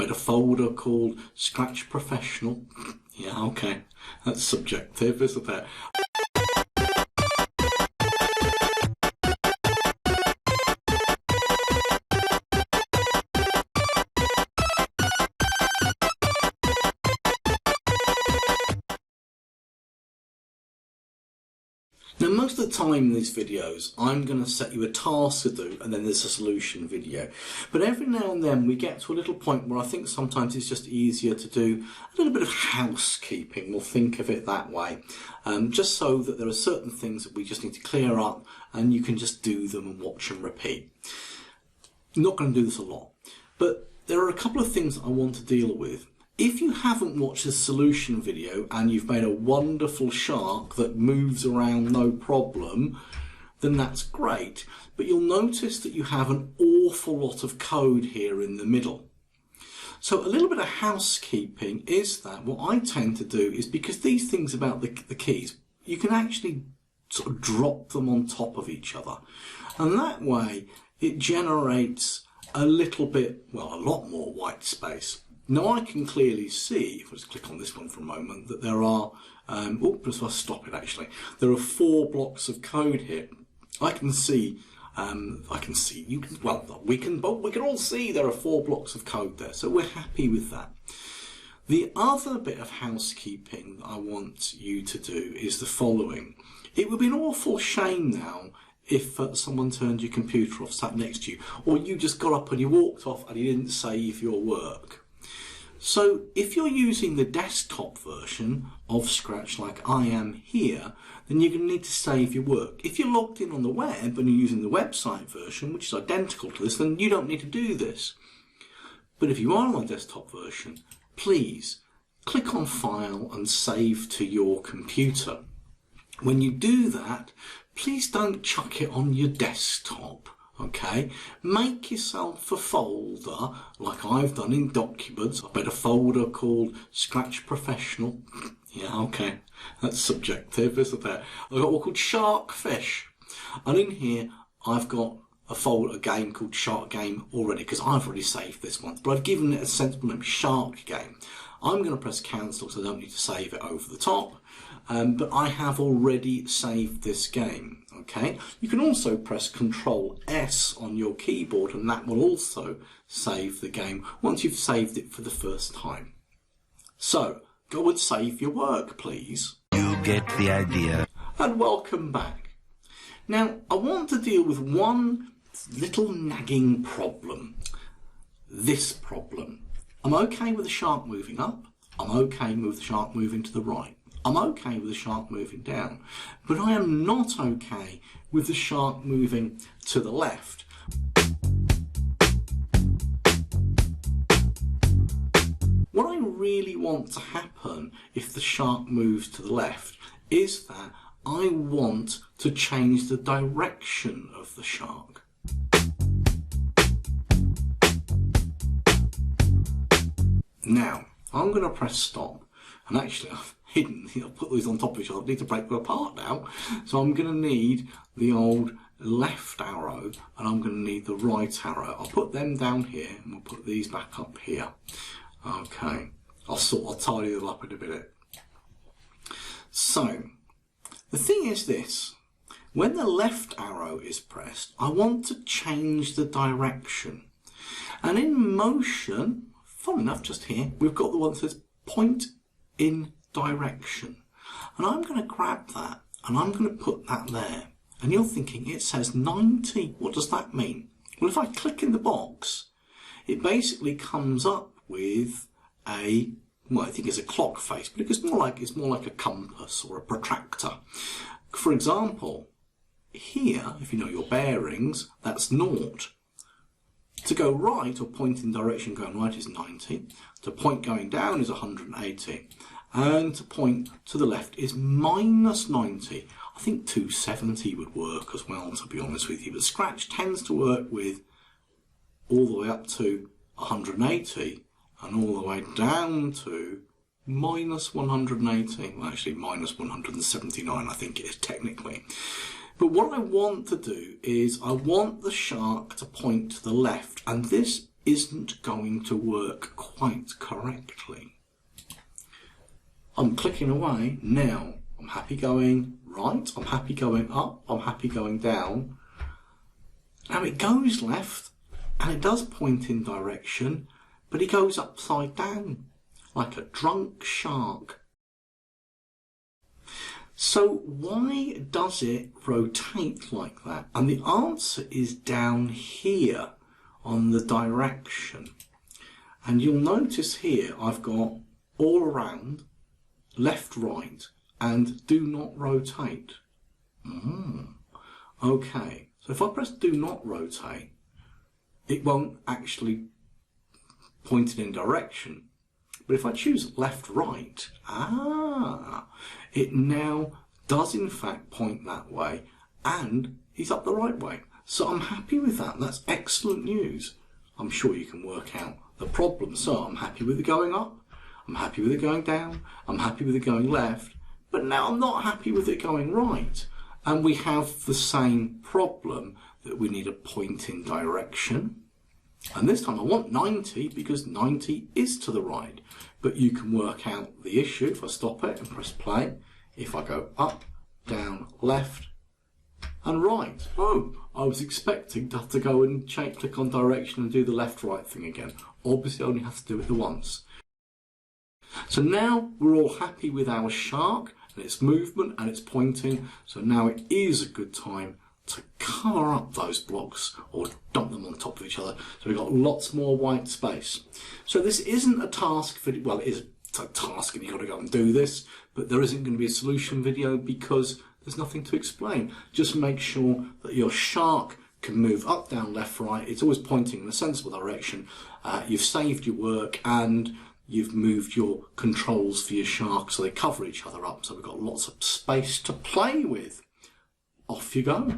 made a folder called Scratch Professional. Yeah, okay, that's subjective, isn't it? Now, most of the time in these videos, I'm going to set you a task to do and then there's a solution video. But every now and then we get to a little point where I think sometimes it's just easier to do a little bit of housekeeping. We'll think of it that way. Just so that there are certain things that we just need to clear up and you can just do them and watch and repeat. I'm not going to do this a lot, but there are a couple of things that I want to deal with. If you haven't watched this solution video and you've made a wonderful shark that moves around no problem, then that's great. But you'll notice that you have an awful lot of code here in the middle. So a little bit of housekeeping is that what I tend to do is, because these things about the keys, you can actually sort of drop them on top of each other. And that way it generates a little bit, well, a lot more white space. Now I can clearly see, if I just click on this one for a moment, that there are, just I'll stop it actually. There are 4 blocks of code here. I can see, you can, well, we can all see there are 4 blocks of code there, so we're happy with that. The other bit of housekeeping I want you to do is the following. It would be an awful shame now if someone turned your computer off, sat next to you, or you just got up and you walked off and you didn't save your work. So if you're using the desktop version of Scratch like I am here, then you're going to need to save your work. If you're logged in on the web and you're using the website version, which is identical to this, then you don't need to do this. But if you are on the desktop version, please click on File and Save to your computer. When you do that, please don't chuck it on your desktop. Okay, make yourself a folder like I've done in Documents. I've made a folder called Scratch Professional. Yeah, okay, that's subjective, isn't it? I've got one called Shark Fish, and in here I've got a game called Shark Game already, because I've already saved this one, but I've given it a sensible name, Shark Game. I'm going to press cancel so I don't need to save it over the top. But I have already saved this game. Okay, you can also press Control S on your keyboard and that will also save the game once you've saved it for the first time. So go and save your work, please. You get the idea. And welcome back. Now I want to deal with one little nagging problem. This problem. I'm okay with the shark moving up. I'm okay with the shark moving to the right. I'm okay with the shark moving down, but I am not okay with the shark moving to the left. What I really want to happen if the shark moves to the left is that I want to change the direction of the shark. Now, I'm going to press stop, and actually I've put these on top of each other. I need to break them apart now. So I'm going to need the old left arrow and I'm going to need the right arrow. I'll put them down here and we'll put these back up here. Okay, I'll tidy them up in a minute. So the thing is this, when the left arrow is pressed, I want to change the direction. And in motion, fun enough, just here, we've got the one that says point in direction, and I'm going to grab that and I'm going to put that there, and you're thinking it says 90. What does that mean? Well, if I click in the box, it basically comes up with a, well, I think it's a clock face, but it's more like a compass or a protractor. For example, here, if you know your bearings, that's 0. To go right, or point in direction going right, is 90. To point going down is 180. And to point to the left is minus 90. I think 270 would work as well, to be honest with you. But Scratch tends to work with all the way up to 180 and all the way down to minus 180. Well, actually minus 179, I think it is technically. But what I want to do is I want the shark to point to the left, and this isn't going to work quite correctly. I'm clicking away now. I'm happy going right, I'm happy going up, I'm happy going down. Now it goes left and it does point in direction, but it goes upside down like a drunk shark. So why does it rotate like that? And the answer is down here on the direction. And you'll notice here I've got all around, left, right, and do not rotate. Okay, so if I press do not rotate, it won't actually point it in direction. But if I choose left, right, it now does in fact point that way, and he's up the right way. So I'm happy with that. That's excellent news. I'm sure you can work out the problem. So I'm happy with it going up, I'm happy with it going down, I'm happy with it going left, but now I'm not happy with it going right. And we have the same problem that we need a point in direction. And this time I want 90 because 90 is to the right. But you can work out the issue if I stop it and press play. If I go up, down, left and right. Oh, I was expecting to have to go and click on direction and do the left-right thing again. Obviously I only have to do it the once. So now we're all happy with our shark and its movement and its pointing. So now it is a good time to cover up those blocks or dump them on top of each other. So we've got lots more white space. So this isn't a task video, well it is a task and you've got to go and do this, but there isn't going to be a solution video because there's nothing to explain. Just make sure that your shark can move up, down, left, right. It's always pointing in a sensible direction. You've saved your work and you've moved your controls for your shark so they cover each other up. So we've got lots of space to play with. Off you go.